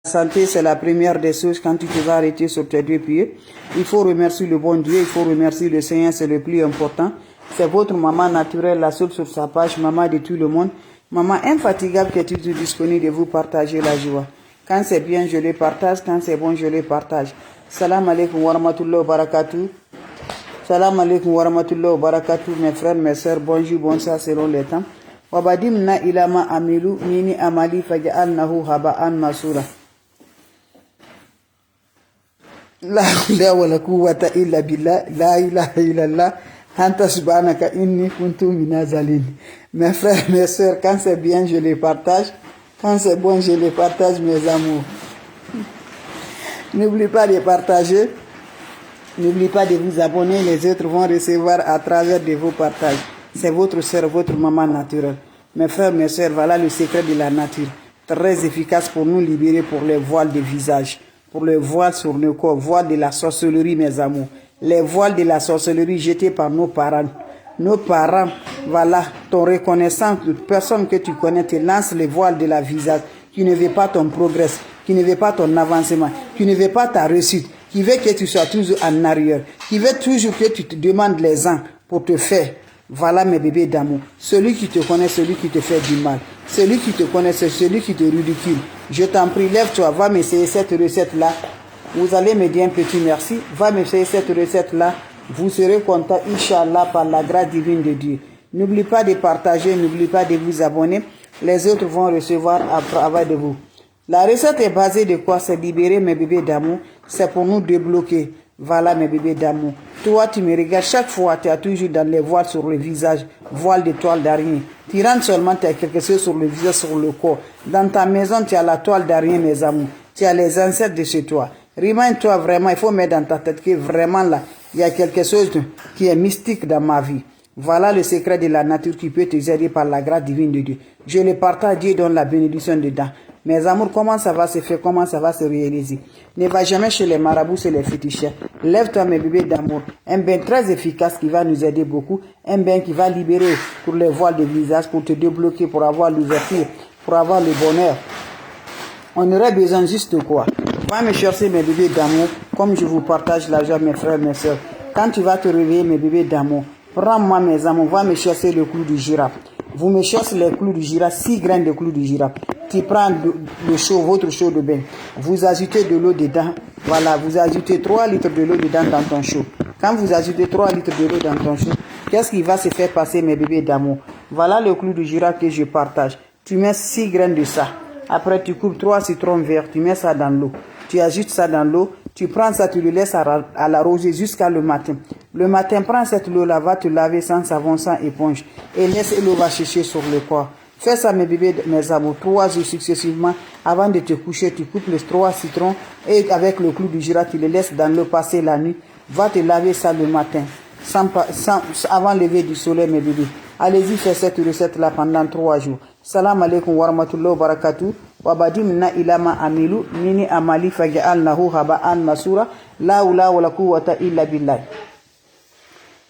Santé, c'est la première des choses quand tu te vas arrêter sur tes deux pieds. Il faut remercier le bon Dieu, il faut remercier le Seigneur, c'est le plus important. C'est votre maman naturelle, la seule sur sa page, maman de tout le monde. Maman infatigable qui est toujours disponible de vous partager la joie. Quand c'est bien, je le partage. Quand c'est bon, je le partage. Salam alaikum wa rahmatullahi wa barakatuh. Salam alaikum wa rahmatullahi wa barakatuh. Mes frères, mes sœurs, bonjour, bonsoir selon les temps. Wabadimna ilama amilu mini amali faja'alnahu haba'an masura. La ilaha wa la quwwata illa billah, la ilaha illallah, anta subhanaka inni kuntu minazalin. Mes frères, mes sœurs, quand c'est bien, je les partage. Quand c'est bon, je les partage, mes amours. N'oubliez pas de partager. N'oubliez pas de vous abonner. Les autres vont recevoir à travers de vos partages. C'est votre sœur, votre maman naturelle. Mes frères, mes sœurs, voilà le secret de la nature. Très efficace pour nous libérer pour les voiles de visage. Pour le voile sur nos corps, voile de la sorcellerie, mes amours. Les voiles de la sorcellerie jetés par nos parents. Nos parents, voilà, ton reconnaissant, toute personne que tu connais te lance les voiles de la visage, qui ne veut pas ton progrès, qui ne veut pas ton avancement, qui ne veut pas ta réussite, qui veut que tu sois toujours en arrière, qui veut toujours que tu te demandes les ans pour te faire. Voilà mes bébés d'amour. Celui qui te connaît, celui qui te fait du mal. Celui qui te connaît, c'est celui qui te ridicule. Je t'en prie, lève-toi, va m'essayer cette recette-là. Vous allez me dire un petit merci. Va m'essayer cette recette-là. Vous serez content, Inch'Allah, par la grâce divine de Dieu. N'oublie pas de partager, n'oublie pas de vous abonner. Les autres vont recevoir à travers de vous. La recette est basée de quoi? C'est libérer mes bébés d'amour. C'est pour nous débloquer. Voilà mes bébés d'amour. Toi, tu me regardes chaque fois, tu as toujours dans les voiles sur le visage, voile de toile d'araignée. Tu rentres seulement, tu as quelque chose sur le visage, sur le corps. Dans ta maison, tu as la toile d'araignée, mes amours. Tu as les ancêtres de chez toi. Remind-toi vraiment, il faut mettre dans ta tête que vraiment là, il y a quelque chose qui est mystique dans ma vie. Voilà le secret de la nature qui peut te aider par la grâce divine de Dieu. Je le partage, Dieu donne la bénédiction dedans. Mes amours, comment ça va se faire, comment ça va se réaliser? Ne va jamais chez les marabouts, c'est les féticheurs. Lève-toi mes bébés d'amour. Un bain très efficace qui va nous aider beaucoup. Un bain qui va libérer pour les voiles de visage, pour te débloquer, pour avoir l'ouverture, pour avoir le bonheur. On aurait besoin juste de quoi? Va me chercher mes bébés d'amour, comme je vous partage la joie, mes frères, mes soeurs. Quand tu vas te réveiller, mes bébés d'amour, prends-moi mes amours, va me chercher le clou du girafe. Vous me cherchez les clous du girafe, 6 graines de clous du girafe. Tu prends le chaud, votre chaud de bain. Vous ajoutez de l'eau dedans. Voilà, vous ajoutez 3 litres de l'eau dedans dans ton chaud. Quand vous ajoutez 3 litres de l'eau dans ton chaud, qu'est-ce qui va se faire passer, mes bébés d'amour? Voilà le clou du girafe que je partage. Tu mets 6 graines de ça. Après, tu coupes 3 citrons verts, tu mets ça dans l'eau. Tu ajoutes ça dans l'eau. Tu prends ça, tu le laisses à l'arroser jusqu'à le matin. Le matin, prends cette eau-là, va te laver sans savon, sans éponge. Et laisse l'eau va sécher sur le corps. Fais ça, mes bébés, mes amours, 3 jours successivement. Avant de te coucher, tu coupes les 3 citrons et avec le clou du girafe, tu les laisses dans l'eau passer la nuit. Va te laver ça le matin, avant le lever du soleil, mes bébés. Allez-y, fais cette recette-là pendant 3 jours. Salam alaikum wa rahmatullahi wa barakatuh. Wabadimna ilama amilu mini amali faja'alnahu haba'an masura. La ula wa la quwwata illa billah.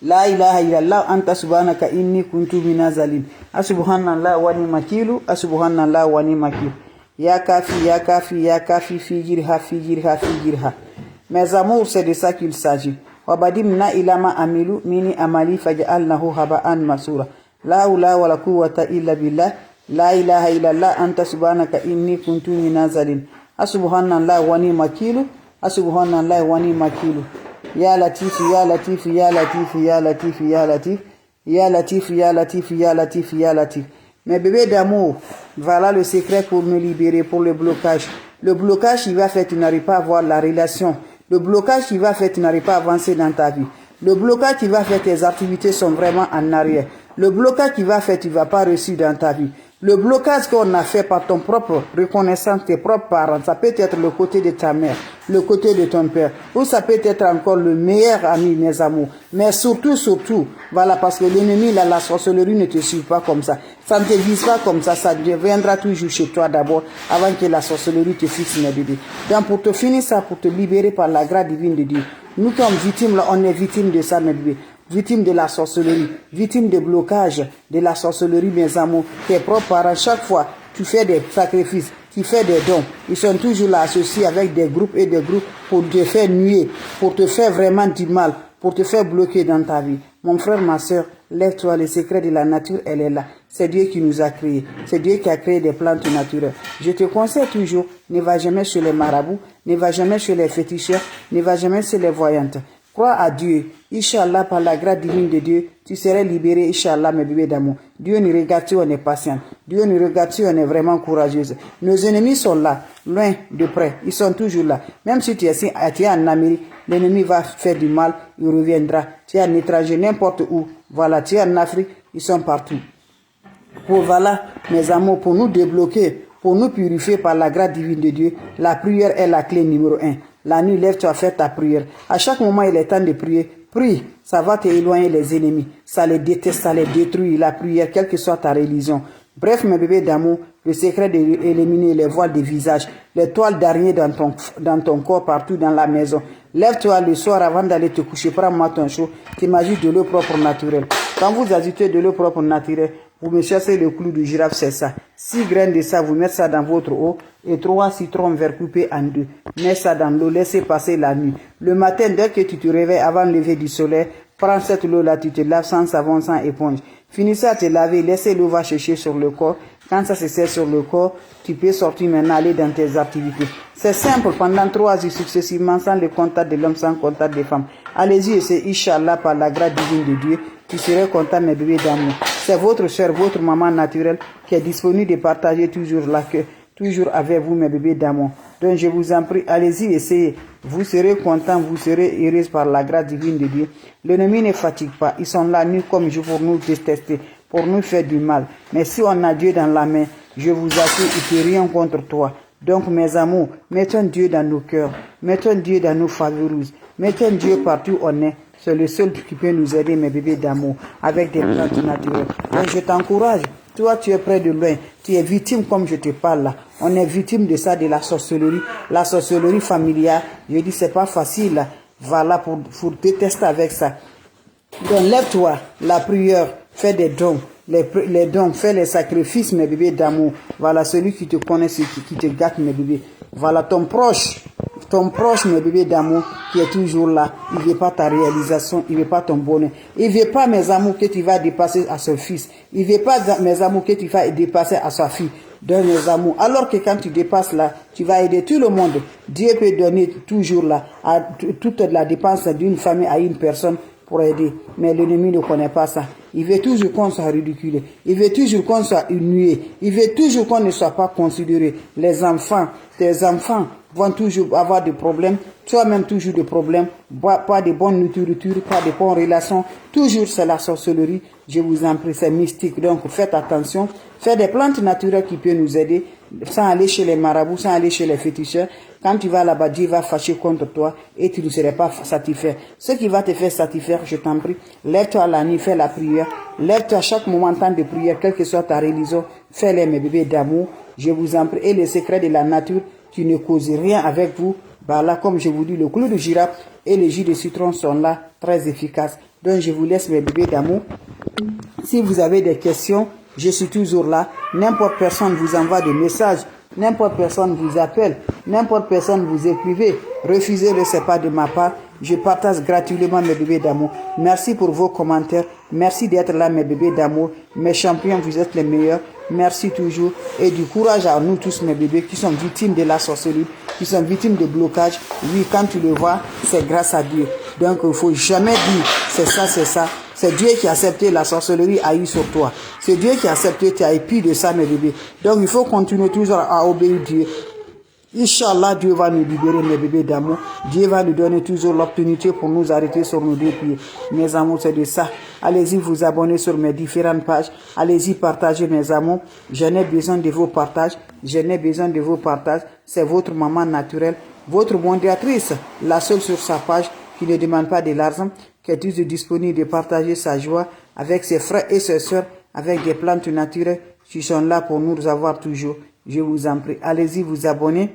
La ilaha illallah anta subhanaka inni kuntu minazalin. Asubhanallah wa ni'makilu, asubhanallah wa ni'makilu. Ya kafi, ya kafi, ya kafi, figirha, figirha, figirha. Mes amours, c'est de ça qu'il s'agit. Wabadimna ilama amilu mini amali faja'alnahu haba'an masura. La ula wa la quwwata illa billah. La ilaha illallah anta subhanaka inni kuntu minazalin. Asubhanallah wa ni'makilu, asubhanallah wa ni'makilu. Ya Latif, Ya Latif, Ya Latif, Ya Latif, Ya Latif, Ya Latif, Ya Latif, Ya Latif, Ya Latif. Mes bébés d'amour, voilà le secret pour me libérer, pour le blocage. Le blocage qui va faire que tu n'arrives pas à avoir la relation. Le blocage qui va faire que tu n'arrives pas à avancer dans ta vie. Le blocage qui va faire que tes activités sont vraiment en arrière. Le blocage qui va faire que tu ne vas pas réussir dans ta vie. Le blocage qu'on a fait par ton propre reconnaissance, tes propres parents, ça peut être le côté de ta mère, le côté de ton père, ou ça peut être encore le meilleur ami, mes amours. Mais surtout, voilà, parce que l'ennemi, la sorcellerie ne te suit pas comme ça. Ça ne te vise pas comme ça viendra toujours chez toi d'abord, avant que la sorcellerie te fixe, mes bébés. Donc, pour te finir ça, pour te libérer par la grâce divine de Dieu, nous comme victimes, là, on est victimes de ça, mes bébés. Victime de la sorcellerie, victime de blocage de la sorcellerie, mes amours, tes propres parents, chaque fois, tu fais des sacrifices, qui fait des dons. Ils sont toujours là associés avec des groupes et des groupes pour te faire nuire, pour te faire vraiment du mal, pour te faire bloquer dans ta vie. Mon frère, ma soeur, lève-toi, le secret de la nature, elle est là. C'est Dieu qui nous a créés. C'est Dieu qui a créé des plantes naturelles. Je te conseille toujours, ne va jamais chez les marabouts, ne va jamais chez les féticheurs, ne va jamais chez les voyantes. Crois à Dieu. Inch'Allah, par la grâce divine de Dieu, tu serais libéré, Inch'Allah, mes bébés d'amour. Dieu nous regarde si on est patient. Dieu nous regarde si on est vraiment courageuse. Nos ennemis sont là, loin de près. Ils sont toujours là. Même si tu es en Amérique, l'ennemi va faire du mal, il reviendra. Tu es en étranger, n'importe où. Voilà, tu es en Afrique, ils sont partout. Voilà, mes amours, pour nous débloquer, pour nous purifier par la grâce divine de Dieu, la prière est la clé numéro 1. La nuit, lève-toi, fais ta prière. À chaque moment, il est temps de prier. Prie, ça va t'éloigner les ennemis. Ça les déteste, ça les détruit. La prière, quelle que soit ta religion. Bref, mes bébés d'amour, le secret d'éliminer les voiles des visages, les toiles d'araignée dans ton corps, partout dans la maison. Lève-toi le soir avant d'aller te coucher, prends-moi ton chaud, t'imagines de l'eau propre naturelle. Quand vous ajoutez de l'eau propre naturelle, vous me cherchez le clou de girafe, c'est ça. 6 graines de ça, vous mettez ça dans votre eau et 3 citrons verts coupés en 2. Mettez ça dans l'eau, laissez passer la nuit. Le matin, dès que tu te réveilles avant le lever du soleil, prends cette eau-là, tu te laves sans savon, sans éponge. Finissez à te laver, laissez l'eau va chercher sur le corps. Quand ça se sert sur le corps, tu peux sortir maintenant, aller dans tes activités. C'est simple, pendant 3 jours successivement, sans le contact de l'homme, sans contact des femmes. Allez-y et c'est Inch'Allah par la grâce divine de Dieu. Tu serais content, mes bébés d'amour. C'est votre soeur, votre maman naturelle qui est disponible de partager toujours là, toujours avec vous, mes bébés d'amour. Donc je vous en prie, allez-y, essayez. Vous serez content, vous serez heureuse par la grâce divine de Dieu. L'ennemi ne fatigue pas. Ils sont là, nuit comme jour, pour nous détester, pour nous faire du mal. Mais si on a Dieu dans la main, je vous assure, il ne peut rien contre toi. Donc, mes amours, mettons Dieu dans nos cœurs. Mettons Dieu dans nos favoris. Mettons Dieu partout où on est. C'est le seul qui peut nous aider, mes bébés d'amour, avec des plantes naturelles. Donc, je t'encourage. Toi, tu es près de loin. Tu es victime comme je te parle là. On est victime de ça, de la sorcellerie familiale. Je dis, c'est pas facile là. Voilà, pour détester avec ça. Donc, lève-toi, la prière, fais des dons. Les dons, fais les sacrifices, mes bébés d'amour. Voilà, celui qui te connaît, qui te gâte, mes bébés. Voilà, ton proche, mes bébés d'amour, qui est toujours là. Il veut pas ta réalisation, il veut pas ton bonheur. Il veut pas, mes amours, que tu vas dépasser à son fils. Il veut pas, mes amours, que tu vas dépasser à sa fille. Donne mes amours. Alors que quand tu dépasses là, tu vas aider tout le monde. Dieu peut donner toujours là, à toute la dépense d'une famille à une personne pour aider. Mais l'ennemi ne connaît pas ça. Il veut toujours qu'on soit ridiculé. Il veut toujours qu'on soit humilié. Il veut toujours qu'on ne soit pas considéré. Les enfants, tes enfants vont toujours avoir des problèmes. Toi-même toujours des problèmes. Pas de bonne nourriture, pas de bonnes relations. Toujours c'est la sorcellerie. Je vous en prie, c'est mystique. Donc faites attention. Faites des plantes naturelles qui peuvent nous aider. Sans aller chez les marabouts, sans aller chez les féticheurs. Quand tu vas là-bas, Dieu va fâcher contre toi et tu ne seras pas satisfait. Ce qui va te faire satisfaire, je t'en prie, lève-toi la nuit, fais la prière. Lève-toi à chaque moment temps de prière, quelle que soit ta religion, fais-les, mes bébés d'amour. Je vous en prie. Et les secrets de la nature, tu ne causes rien avec vous. Bah là, comme je vous dis, le clou de girafe et le jus de citron sont là, très efficaces. Donc, je vous laisse, mes bébés d'amour. Si vous avez des questions, je suis toujours là. N'importe personne vous envoie des messages. N'importe personne vous appelle. N'importe personne vous écrivez. Refusez-le, c'est pas de ma part. Je partage gratuitement, mes bébés d'amour. Merci pour vos commentaires. Merci d'être là, mes bébés d'amour. Mes champions, vous êtes les meilleurs. Merci toujours. Et du courage à nous tous, mes bébés, qui sont victimes de la sorcellerie, qui sont victimes de blocage. Oui, quand tu le vois, c'est grâce à Dieu. Donc, il ne faut jamais dire, c'est ça, c'est ça. C'est Dieu qui a accepté la sorcellerie a eu sur toi. C'est Dieu qui a accepté, tu as épris de ça, mes bébés. Donc, il faut continuer toujours à obéir Dieu. Inch'Allah, Dieu va nous libérer, mes bébés d'amour. Dieu va nous donner toujours l'opportunité pour nous arrêter sur nos 2 pieds. Mes amours, c'est de ça. Allez-y vous abonner sur mes différentes pages. Allez-y partager, mes amours. Je n'ai besoin de vos partages. Je n'ai besoin de vos partages. C'est votre maman naturelle, votre modératrice, la seule sur sa page qui ne demande pas de l'argent, qui est toujours disponible de partager sa joie avec ses frères et ses sœurs, avec des plantes naturelles qui sont là pour nous avoir toujours. Je vous en prie, allez-y vous abonner.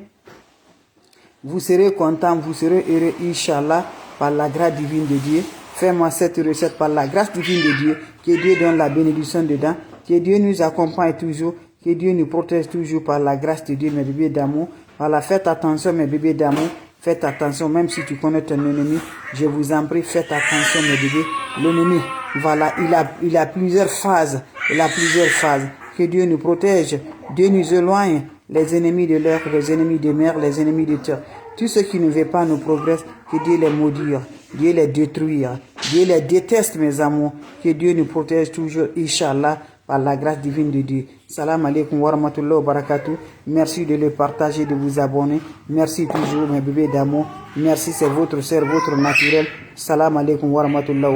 Vous serez content, vous serez heureux, Inch'Allah, par la grâce divine de Dieu. Fais-moi cette recette par la grâce divine de Dieu, que Dieu donne la bénédiction dedans, que Dieu nous accompagne toujours, Que Dieu nous protège toujours par la grâce de Dieu, mes bébés d'amour. Voilà, faites attention, mes bébés d'amour. Faites attention, même si tu connais ton ennemi, je vous en prie, faites attention, mes bébés. L'ennemi, voilà, il a plusieurs phases. Il a plusieurs phases. Que Dieu nous protège. Dieu nous éloigne les ennemis de l'air, les ennemis des mers, les ennemis de terre. Tous ceux qui ne veulent pas nous progresser, que Dieu les maudire, Dieu les détruire. Dieu les déteste, mes amours. Que Dieu nous protège toujours, Inch'Allah, par la grâce divine de Dieu. Salam alaikum wa rahmatullahi wa barakatuh. Merci de le partager, de vous abonner. Merci toujours, mes bébés d'amour. Merci, c'est votre sœur, votre naturel. Salam alaikum wa rahmatullahi wa barakatuh.